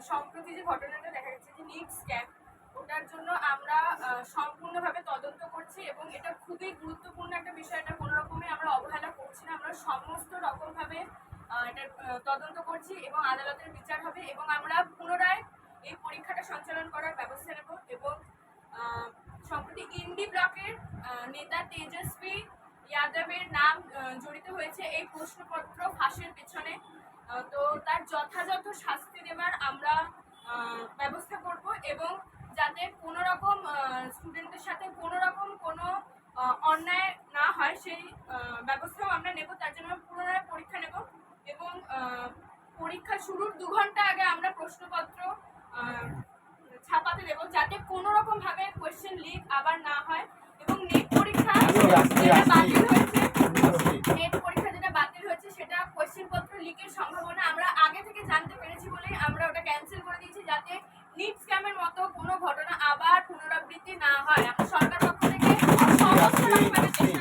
সম্প্রতি যে ঘটনাটা দেখা গেছে যে নিট স্ক্যাম, ওটার জন্য আমরা সম্পূর্ণভাবে তদন্ত করছি এবং এটা খুবই গুরুত্বপূর্ণ একটা বিষয়। এটা কোনো রকমই আমরা অবহেলা করছি না, আমরা সমস্ত রকমভাবে এটা তদন্ত করছি এবং আদালতের বিচার হবে এবং আমরা পুনরায় এই পরীক্ষাটা সঞ্চালন করার ব্যবস্থা নেব। এবং সম্প্রতি ইন্ডি ব্লকের নেতা তেজস্বী যাদবের নাম জড়িত হয়েছে এই প্রশ্নপত্র ফাঁসের পেছনে, তো তার যথাযথ শাস্তি দেওয়ার আমরা ব্যবস্থা করব এবং যাতে কোনো রকম স্টুডেন্টদের সাথে কোনো রকম কোনো অন্যায় না হয় সেই ব্যবস্থাও আমরা নেব। তার জন্য পুনরায় পরীক্ষা নেব এবং পরীক্ষা শুরুর 2 ঘন্টা আগে আমরা প্রশ্নপত্র ছাপাতে দেব যাতে কোনো রকম ভাবে কোয়েশ্চেন লিক আবার না হয়। এবং নেট পরীক্ষা যেটা বাতিল হয়েছে সেটা কোয়েশ্চেন পত্র লিকের সম্ভাবনা আমরা আগে থেকে জানতে পেরেছি বলেই আমরা ওটা ক্যান্সেল করে দিয়েছি, যাতে নিট স্ক্যামের মতো কোনো ঘটনা আবার পুনরাবৃত্তি না হয়। আমরা সরকার পক্ষ থেকে সমস্ত রকমের চেষ্টা